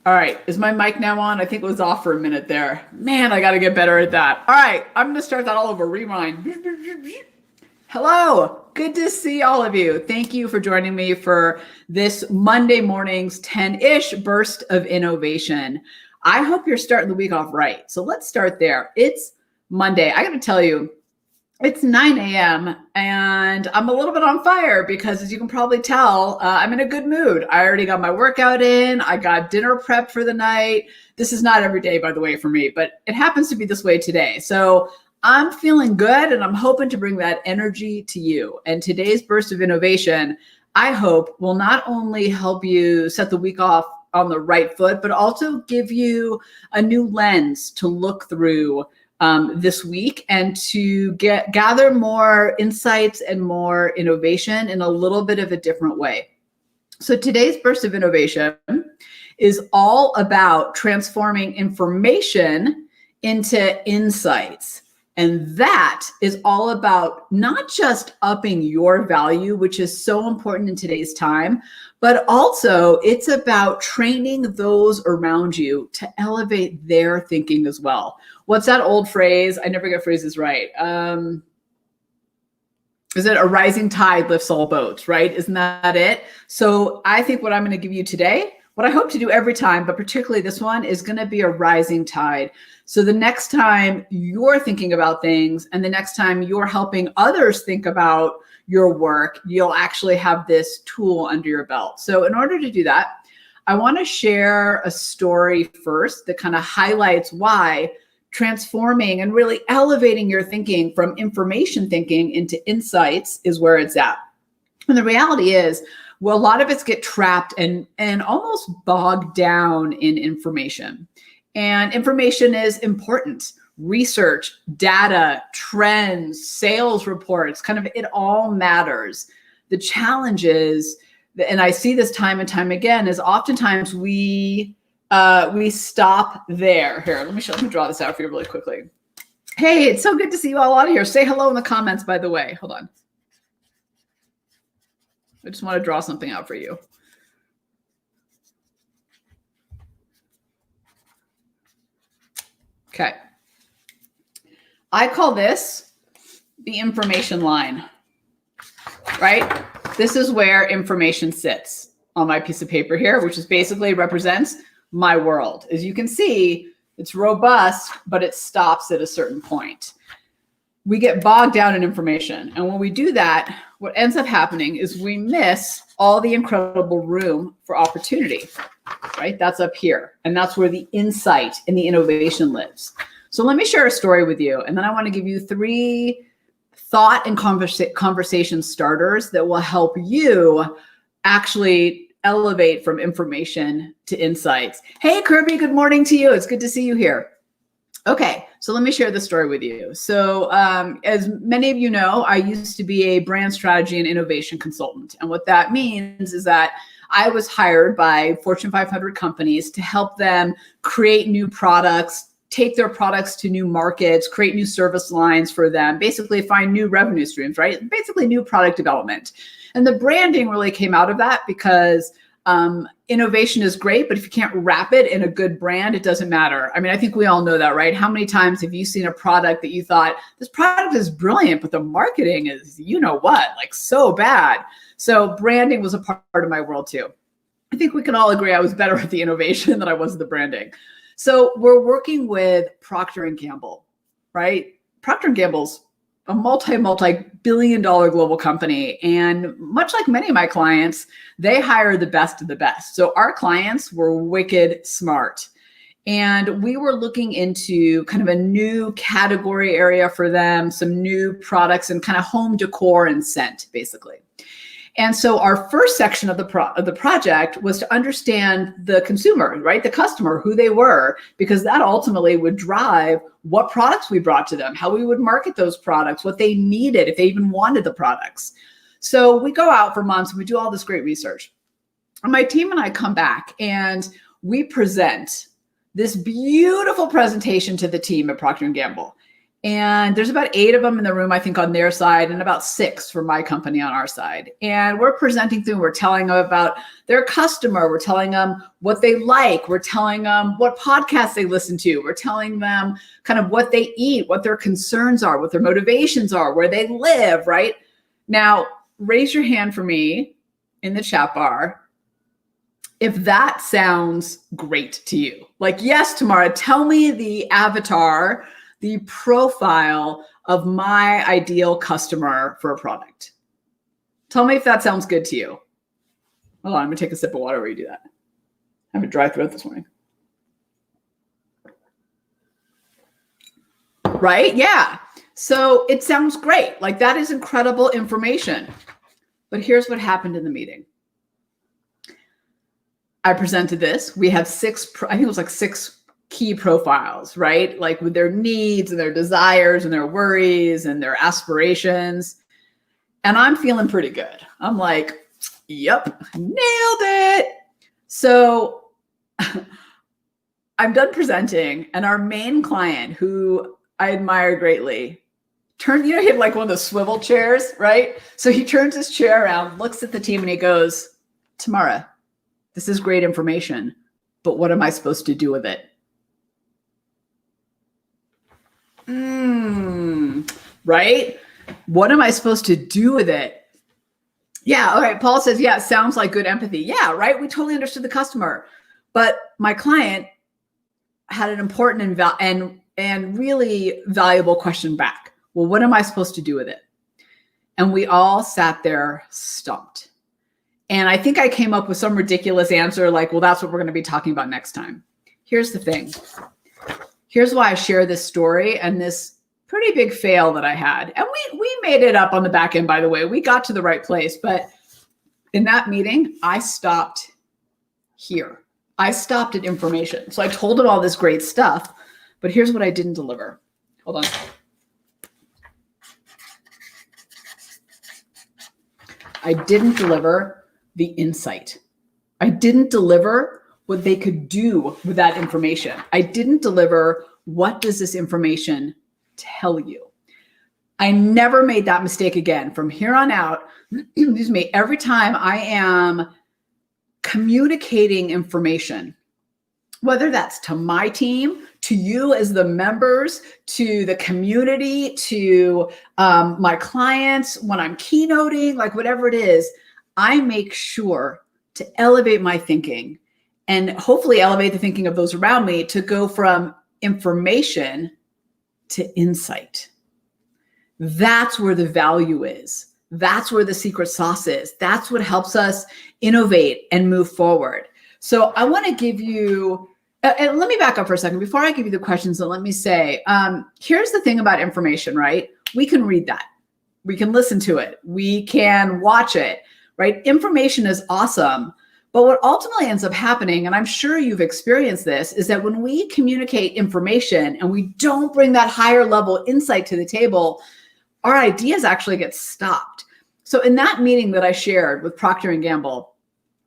All right, is my mic now on? I think it was off for a minute there. Man, I got to get better at that. All right, I'm going to start that all over. Rewind. Hello, good to see all of you. Thank you for joining me for this Monday morning's 10-ish burst of innovation. I hope you're starting the week off right. So let's start there. It's Monday. I got to tell you, it's 9 a.m. and I'm a little bit on fire because, as you can probably tell, I'm in a good mood. I already got my workout in. I got dinner prepped for the night. This is not every day, by the way, for me, but it happens to be this way today. So I'm feeling good and I'm hoping to bring that energy to you. And today's burst of innovation, I hope, will not only help you set the week off on the right foot, but also give you a new lens to look through this week and to gather more insights and more innovation in a little bit of a different way. So today's burst of innovation is all about transforming information into insights. And that is all about not just upping your value, which is so important in today's time, but also it's about training those around you to elevate their thinking as well. What's that old phrase? I never get phrases right. Is it a rising tide lifts all boats, right? Isn't that it? So I think what I'm going to give you today, what I hope to do every time, but particularly this one, is going to be a rising tide. So the next time you're thinking about things and the next time you're helping others think about your work, you'll actually have this tool under your belt. So in order to do that, I want to share a story first that kind of highlights why transforming and really elevating your thinking from information thinking into insights is where it's at. And the reality is, well, a lot of us get trapped and almost bogged down in information. And information is important. Research, data, trends, sales reports, kind of it all matters. The challenge is, and I see this time and time again, is oftentimes we stop there. Here, let me draw this out for you really quickly. Hey, it's so good to see you all out of here. Say hello in the comments, by the way. Hold on. I just want to draw something out for you. Okay. I call this the information line, right? This is where information sits on my piece of paper here, which is basically represents my world. As you can see, it's robust, but it stops at a certain point. We get bogged down in information. And when we do that, what ends up happening is we miss all the incredible room for opportunity, right? That's up here. And that's where the insight and the innovation lives. So let me share a story with you. And then I want to give you 3 thought and conversation starters that will help you actually elevate from information to insights. Hey, Kirby, good morning to you. It's good to see you here. Okay, so let me share the story with you. So as many of you know, I used to be a brand strategy and innovation consultant. And what that means is that I was hired by Fortune 500 companies to help them create new products, take their products to new markets, create new service lines for them, basically find new revenue streams, right? Basically new product development. And the branding really came out of that because innovation is great, but if you can't wrap it in a good brand, it doesn't matter. I mean, I think we all know that, right? How many times have you seen a product that you thought, this product is brilliant, but the marketing is, you know what, like so bad. So branding was a part of my world too. I think we can all agree I was better at the innovation than I was at the branding. So we're working with Procter & Gamble, right? Procter & Gamble's a multi-billion dollar global company. And much like many of my clients, they hire the best of the best. So our clients were wicked smart. And we were looking into kind of a new category area for them, some new products and kind of home decor and scent, basically. And so our first section of the project was to understand the consumer, right? The customer, who they were, because that ultimately would drive what products we brought to them, how we would market those products, what they needed, if they even wanted the products. So we go out for months and we do all this great research. And my team and I come back and we present this beautiful presentation to the team at Procter & Gamble. And there's about 8 of them in the room, I think, on their side, and about 6 for my company on our side. And we're presenting through, we're telling them about their customer. We're telling them what they like. We're telling them what podcasts they listen to. We're telling them kind of what they eat, what their concerns are, what their motivations are, where they live, right? Now, raise your hand for me in the chat bar if that sounds great to you. Like, yes, Tamara, tell me the avatar, the profile of my ideal customer for a product. Tell me if that sounds good to you. Hold on, I'm gonna take a sip of water while you do that. I have a dry throat this morning. Right? Yeah. So it sounds great. Like, that is incredible information. But here's what happened in the meeting. I presented this. We have 6, I think it was like 6 key profiles, right? Like with their needs and their desires and their worries and their aspirations. And I'm feeling pretty good. I'm like, yep, nailed it. So I'm done presenting, and our main client, who I admire greatly, turned, he had like one of those swivel chairs, right? So he turns his chair around, looks at the team, and he goes, Tamara, this is great information, but what am I supposed to do with it? Right? What am I supposed to do with it? Yeah. All right. Paul says, yeah, it sounds like good empathy. Yeah. Right. We totally understood the customer, but my client had an important and really valuable question back. Well, what am I supposed to do with it? And we all sat there stumped. And I think I came up with some ridiculous answer like, well, that's what we're going to be talking about next time. Here's the thing. Here's why I share this story and this pretty big fail that I had. And we made it up on the back end, by the way. We got to the right place. But in that meeting, I stopped here. I stopped at information. So I told him all this great stuff, but here's what I didn't deliver. Hold on. I didn't deliver the insight. I didn't deliver what they could do with that information. I didn't deliver what does this information tell you. I never made that mistake again. From here on out, excuse me, every time I am communicating information, whether that's to my team, to you as the members, to the community, to my clients, when I'm keynoting, like whatever it is, I make sure to elevate my thinking and hopefully elevate the thinking of those around me to go from information to insight. That's where the value is. That's where the secret sauce is. That's what helps us innovate and move forward. So I want to give you, and let me back up for a second. Before I give you the questions, let me say, here's the thing about information, right? We can read that. We can listen to it. We can watch it, right? Information is awesome. But what ultimately ends up happening, and I'm sure you've experienced this, is that when we communicate information and we don't bring that higher level insight to the table, our ideas actually get stopped. So in that meeting that I shared with Procter & Gamble,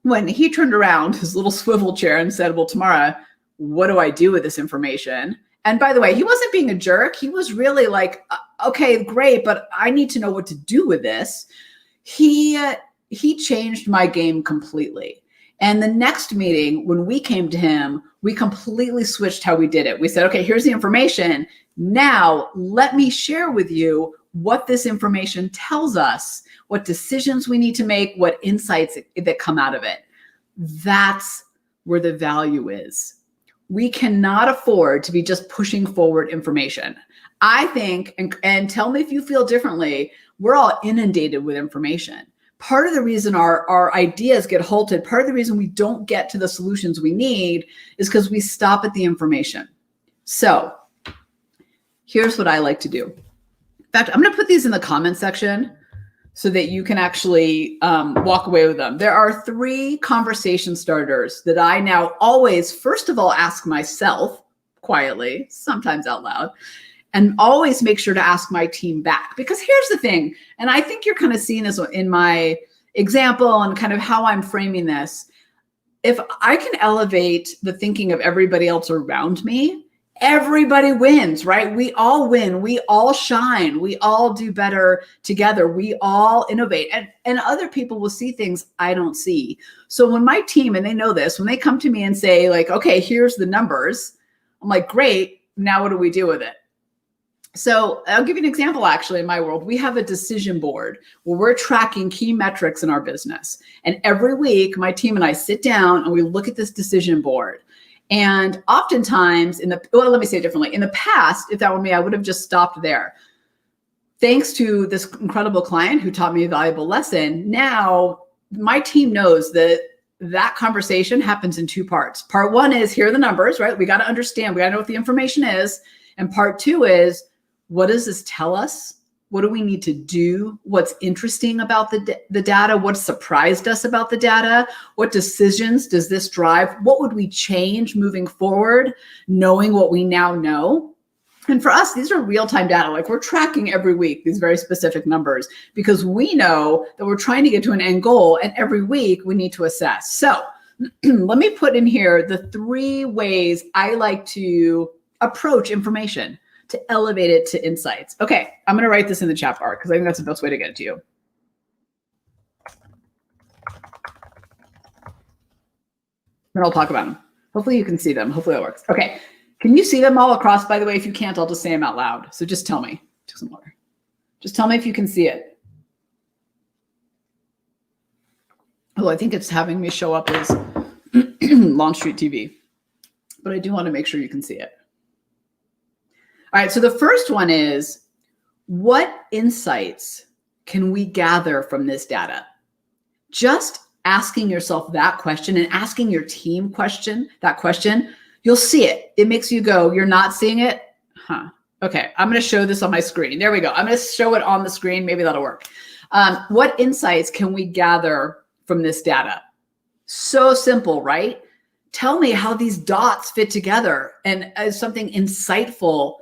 when he turned around his little swivel chair and said, well, Tamara, what do I do with this information? And by the way, he wasn't being a jerk. He was really like, okay, great, but I need to know what to do with this. He changed my game completely. And the next meeting, when we came to him, we completely switched how we did it. We said, okay, here's the information. Now let me share with you what this information tells us, what decisions we need to make, what insights that come out of it. That's where the value is. We cannot afford to be just pushing forward information. I think, and tell me if you feel differently, we're all inundated with information. Part of the reason our ideas get halted, part of the reason we don't get to the solutions we need is because we stop at the information. So here's what I like to do. In fact, I'm going to put these in the comment section so that you can actually walk away with them. There are 3 conversation starters that I now always, first of all, ask myself quietly, sometimes out loud, and always make sure to ask my team back. Because here's the thing, and I think you're kind of seeing this in my example and kind of how I'm framing this. If I can elevate the thinking of everybody else around me everybody wins, right? We all win. We all shine. We all do better together. We all innovate. And other people will see things I don't see. So when my team, and they know this, when they come to me and say like, okay, here's the numbers, I'm like, great. Now what do we do with it? So I'll give you an example. Actually, in my world, we have a decision board where we're tracking key metrics in our business. And every week, my team and I sit down and we look at this decision board. And oftentimes well, let me say it differently. In the past, if that were me, I would have just stopped there. Thanks to this incredible client who taught me a valuable lesson, now my team knows that conversation happens in two parts. Part one is, here are the numbers, right? We got to understand, we got to know what the information is. And part two is, what does this tell us? What do we need to do? What's interesting about the data? What surprised us about the data? What decisions does this drive? What would we change moving forward, knowing what we now know? And for us, these are real-time data. Like, we're tracking every week these very specific numbers because we know that we're trying to get to an end goal, and every week we need to assess. So let me put in here the 3 ways I like to approach information to elevate it to insights. Okay, I'm going to write this in the chat bar because I think that's the best way to get it to you. Then I'll talk about them. Hopefully you can see them. Hopefully that works. Okay, can you see them all across? By the way, if you can't, I'll just say them out loud. So just tell me. Take some water. Just tell me if you can see it. Oh, I think it's having me show up as Launch Street TV, but I do want to make sure you can see it. All right, so the first one is, what insights can we gather from this data? Just asking yourself that question and asking your team that question, you'll see it. It makes you go, you're not seeing it? Huh. Okay, I'm going to show this on my screen. There we go. I'm going to show it on the screen. Maybe that'll work. What insights can we gather from this data? So simple, right? Tell me how these dots fit together and as something insightful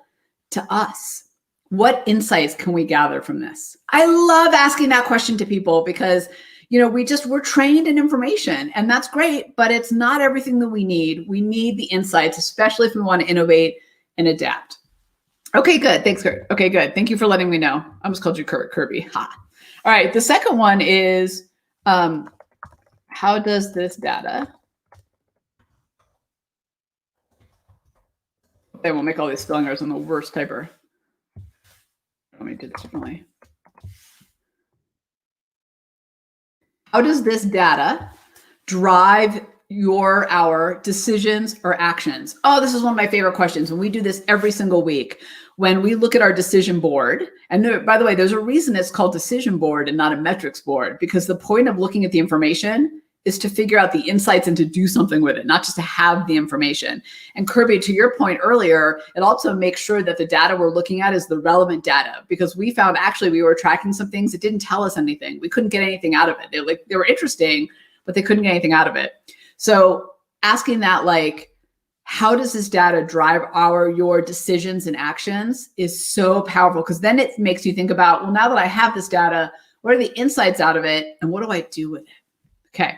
to us. What insights can we gather from this? I love asking that question to people because, you know, we're trained in information, and that's great, but it's not everything that we need. We need the insights, especially if we want to innovate and adapt. Okay, good. Thanks, Kurt. Okay, good. Thank you for letting me know. I almost called you Kirby. Ha. All right. The second one is, how does this data, they will make all these spelling errors. I'm the worst typer. Let me do this differently. How does this data drive our decisions or actions? Oh, this is one of my favorite questions. And we do this every single week when we look at our decision board. And by the way, there's a reason it's called decision board and not a metrics board, because the point of looking at the information is to figure out the insights and to do something with it, not just to have the information. And Kirby, to your point earlier, it also makes sure that the data we're looking at is the relevant data, because we found actually we were tracking some things that didn't tell us anything. We couldn't get anything out of it. They were interesting, but they couldn't get anything out of it. So asking that, like, how does this data drive your decisions and actions is so powerful, because then it makes you think about, well, now that I have this data, what are the insights out of it and what do I do with it? Okay.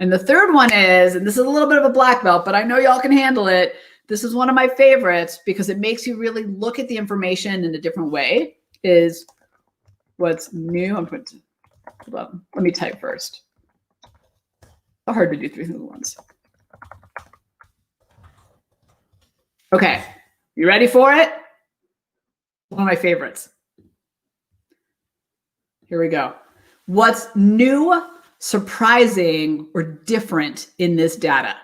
And the third one is, and this is a little bit of a black belt, but I know y'all can handle it. This is one of my favorites because it makes you really look at the information in a different way, is what's new. Hold on. Let me type first. So hard to do 3 things at once. Okay, you ready for it? One of my favorites. Here we go. What's new, surprising, or different in this data?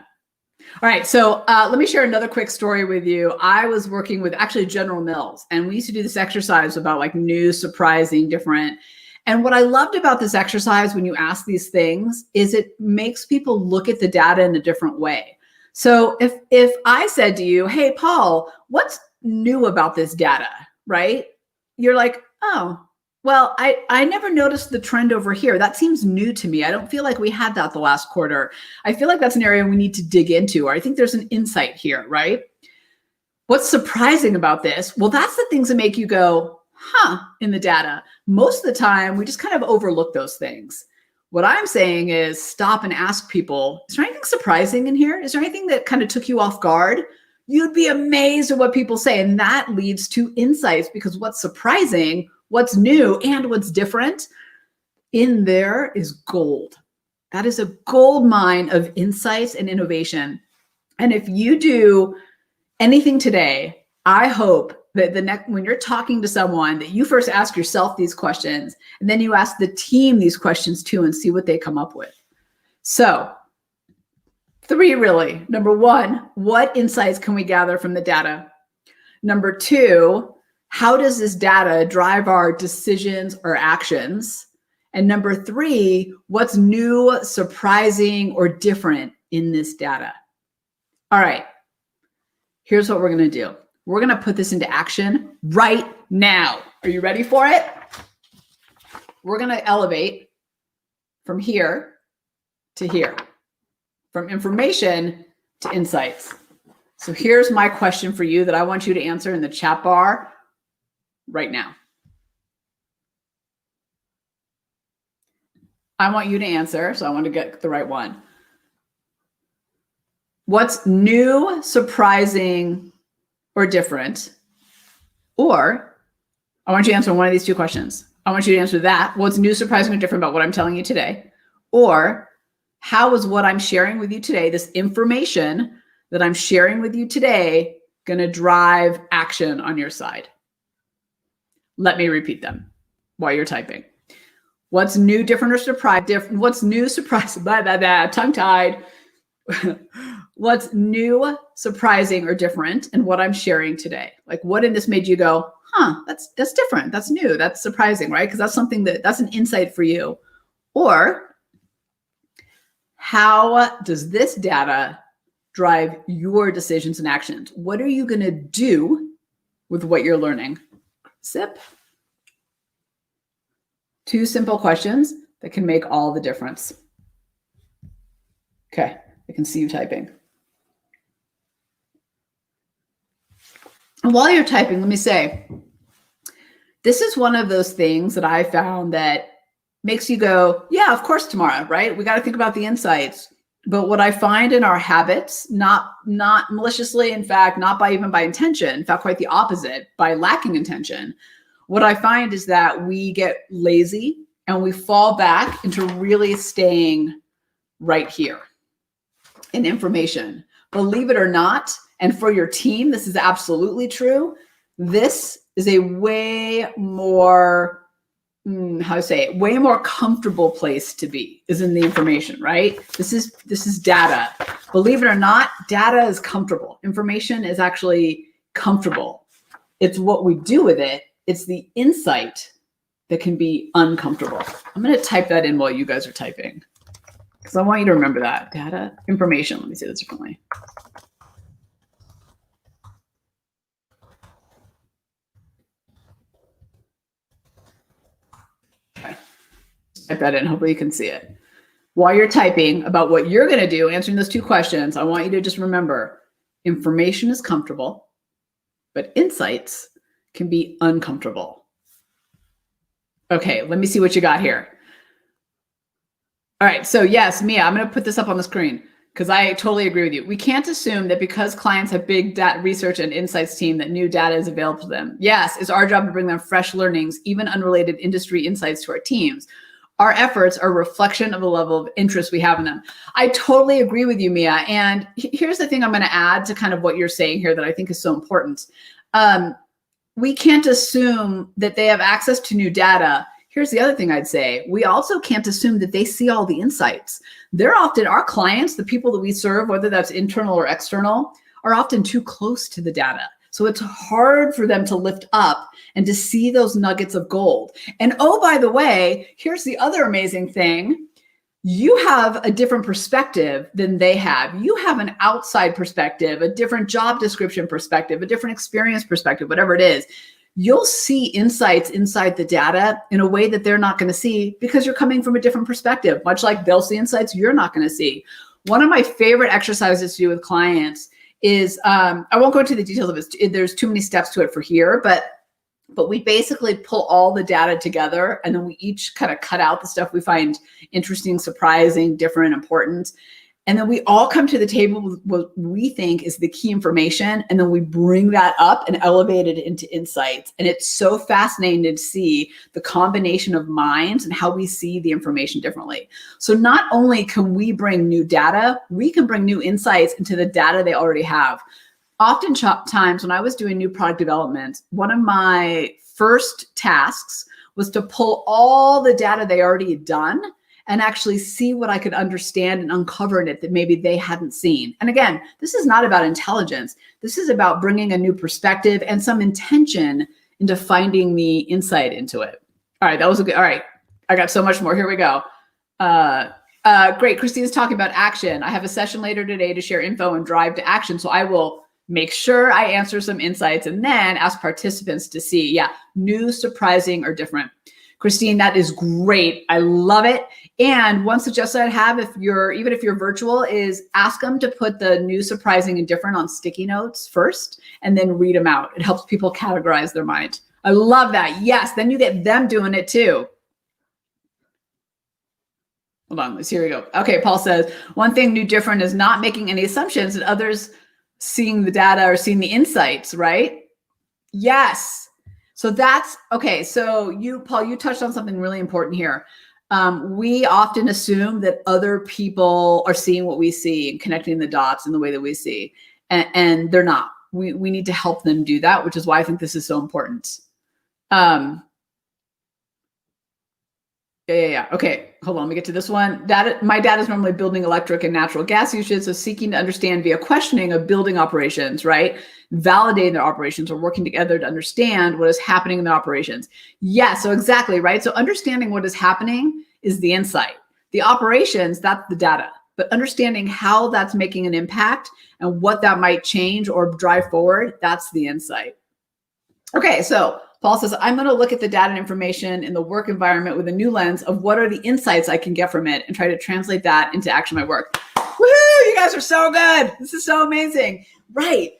All right, so let me share another quick story with you. I was working with actually General Mills, and we used to do this exercise about like new, surprising, different. And what I loved about this exercise when you ask these things is it makes people look at the data in a different way. So if I said to you, hey, Paul, what's new about this data, right? You're like, oh, well, I never noticed the trend over here. That seems new to me. I don't feel like we had that the last quarter. I feel like that's an area we need to dig into, or I think there's an insight here, right? What's surprising about this? Well, that's the things that make you go, huh, in the data. Most of the time, we just kind of overlook those things. What I'm saying is stop and ask people, is there anything surprising in here? Is there anything that kind of took you off guard? You'd be amazed at what people say. And that leads to insights, because what's surprising, what's new, and what's different in there is gold. That is a gold mine of insights and innovation. And if you do anything today, I hope that when you're talking to someone, that you first ask yourself these questions, and then you ask the team these questions too, and see what they come up with. So 3 really. Number 1, what insights can we gather from the data? Number 2, how does this data drive our decisions or actions? And number 3, what's new, surprising, or different in this data? All right, here's what we're going to do. We're going to put this into action right now. Are you ready for it? We're going to elevate from here to here, from information to insights. So here's my question for you that I want you to answer in the chat bar right now. I want you to answer, so I want to get the right one. What's new, surprising, or different? Or I want you to answer one of these 2 questions. I want you to answer that. What's new, surprising, or different about what I'm telling you today? Or how is what I'm sharing with you today, this information that I'm sharing with you today, going to drive action on your side? Let me repeat them while you're typing. What's new, different, or surprising? What's new, surprising, tongue-tied. What's new, surprising, or different in what I'm sharing today? Like, what in this made you go, huh, that's different, that's new, that's surprising, right? Because that's something that's an insight for you. Or how does this data drive your decisions and actions? What are you going to do with what you're learning? Sip. 2 simple questions that can make all the difference. Okay, I can see you typing. And while you're typing, let me say, this is one of those things that I found that makes you go, yeah, of course tomorrow, right? We got to think about the insights. But what I find in our habits, not maliciously, in fact, not even by intention, in fact, quite the opposite, by lacking intention, what I find is that we get lazy and we fall back into really staying right here in information. Believe it or not, and for your team, this is absolutely true. This is a way more, way more comfortable place to be, is in the information, right? This is data. Believe it or not, data is comfortable. Information is actually comfortable. It's what we do with it. It's the insight that can be uncomfortable. I'm going to type that in while you guys are typing, because I want you to remember that. Data, information. Let me say this differently. Okay. Type that in. Hopefully you can see it. While you're typing about what you're going to do, answering those 2 questions, I want you to just remember, information is comfortable, but insights can be uncomfortable. Okay, let me see what you got here. All right, so yes, Mia, I'm going to put this up on the screen because I totally agree with you. We can't assume that because clients have big data research and insights team that new data is available to them. Yes, it's our job to bring them fresh learnings, even unrelated industry insights to our teams. Our efforts are a reflection of the level of interest we have in them. I totally agree with you, Mia. And here's the thing I'm going to add to kind of what you're saying here that I think is so important. We can't assume that they have access to new data. Here's the other thing I'd say. We also can't assume that they see all the insights. They're often, our clients, the people that we serve, whether that's internal or external, are often too close to the data. So it's hard for them to lift up and to see those nuggets of gold. And oh, by the way, here's the other amazing thing. You have a different perspective than they have. You have an outside perspective, a different job description perspective, a different experience perspective, whatever it is. You'll see insights inside the data in a way that they're not going to see because you're coming from a different perspective, much like they'll see insights you're not going to see. One of my favorite exercises to do with clients is, I won't go into the details of it. There's too many steps to it for here, but we basically pull all the data together and then we each kind of cut out the stuff we find interesting, surprising, different, important. And then we all come to the table with what we think is the key information. And then we bring that up and elevate it into insights. And it's so fascinating to see the combination of minds and how we see the information differently. So not only can we bring new data, we can bring new insights into the data they already have. Oftentimes when I was doing new product development, one of my first tasks was to pull all the data they already had done and actually see what I could understand and uncover in it that maybe they hadn't seen. And again, this is not about intelligence. This is about bringing a new perspective and some intention into finding the insight into it. All right, that was a good, all right. I got so much more, here we go. Great, Christina's talking about action. I have a session later today to share info and drive to action. So I will make sure I answer some insights and then ask participants to see, yeah, new, surprising, or different. Christine, that is great. I love it. And one suggestion I'd have, even if you're virtual, is ask them to put the new, surprising, and different on sticky notes first, and then read them out. It helps people categorize their mind. I love that. Yes, then you get them doing it too. Hold on, here we go. Okay, Paul says, one thing new, different is not making any assumptions and others seeing the data or seeing the insights, right? Yes. So that's, okay, so you, Paul, you touched on something really important here. We often assume that other people are seeing what we see and connecting the dots in the way that we see, and they're not. We need to help them do that, which is why I think this is so important. Yeah. Okay, hold on, let me get to this one. My dad is normally building electric and natural gas usage, so seeking to understand via questioning of building operations, right? Validating their operations or working together to understand what is happening in the operations. Yeah, so exactly, right? So understanding what is happening is the insight. The operations, that's the data. But understanding how that's making an impact and what that might change or drive forward, that's the insight. Okay, so Paul says, I'm going to look at the data and information in the work environment with a new lens of what are the insights I can get from it and try to translate that into action in my work. Woohoo! You guys are so good. This is so amazing. Right.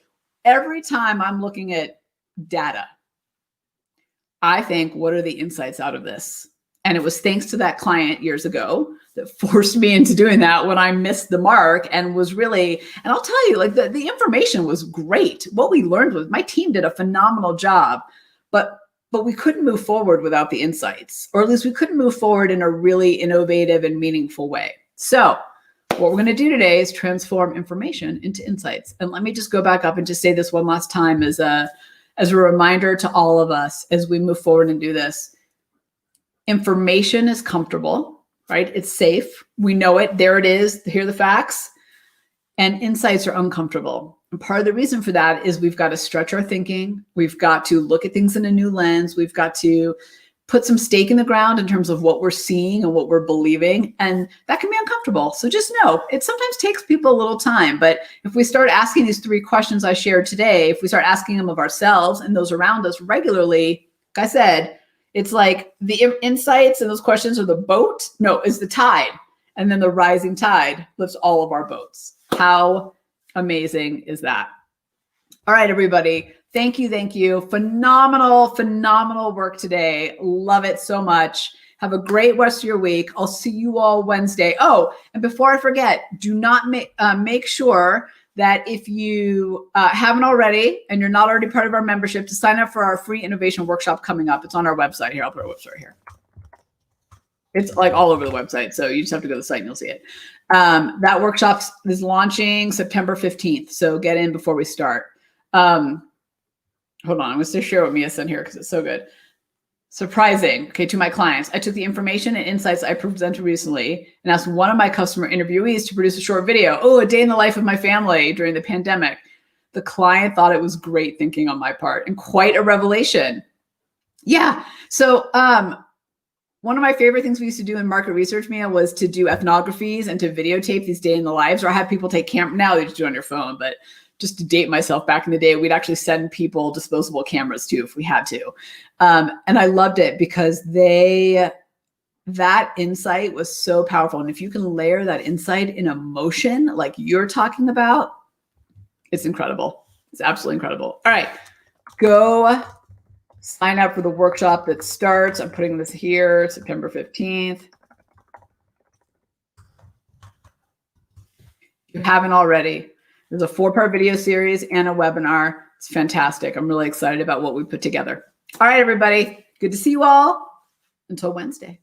Every time I'm looking at data, I think, what are the insights out of this? And it was thanks to that client years ago that forced me into doing that when I missed the mark and was really, and I'll tell you, like the information was great. What we learned was my team did a phenomenal job, but we couldn't move forward without the insights, or at least we couldn't move forward in a really innovative and meaningful way. So what we're going to do today is transform information into insights. And let me just go back up and just say this one last time as a reminder to all of us as we move forward and do this. Information is comfortable, right? It's safe. We know it. There it is. Here are the facts. And insights are uncomfortable. And part of the reason for that is we've got to stretch our thinking. We've got to look at things in a new lens. We've got to put some stake in the ground in terms of what we're seeing and what we're believing. And that can be uncomfortable. So just know it sometimes takes people a little time. But if we start asking these 3 questions I shared today, if we start asking them of ourselves and those around us regularly, like I said, it's like the insights and those questions are the boat. No, is the tide. And then the rising tide lifts all of our boats. How amazing is that? All right, everybody. Thank you. Thank you. Phenomenal, phenomenal work today. Love it so much. Have a great rest of your week. I'll see you all Wednesday. Oh, and before I forget, do not make sure that if you haven't already and you're not already part of our membership, to sign up for our free innovation workshop coming up. It's on our website here. I'll put our website right here. It's like all over the website. So you just have to go to the site and you'll see it. That workshop is launching September 15th. So get in before we start. Hold on, I'm going to share what Mia sent here because it's so good. Surprising. Okay, to my clients, I took the information and insights I presented recently and asked one of my customer interviewees to produce a short video. Oh, a day in the life of my family during the pandemic. The client thought it was great thinking on my part and quite a revelation. Yeah. So one of my favorite things we used to do in market research, Mia, was to do ethnographies and to videotape these day in the lives, or have people take camera. Now they just do it on your phone, but just to date myself, back in the day, we'd actually send people disposable cameras too, if we had to. And I loved it because that insight was so powerful. And if you can layer that insight in emotion, like you're talking about, it's incredible. It's absolutely incredible. All right, go sign up for the workshop that starts. I'm putting this here, September 15th. If you haven't already, there's a 4-part video series and a webinar. It's fantastic. I'm really excited about what we put together. All right, everybody. Good to see you all. Until Wednesday.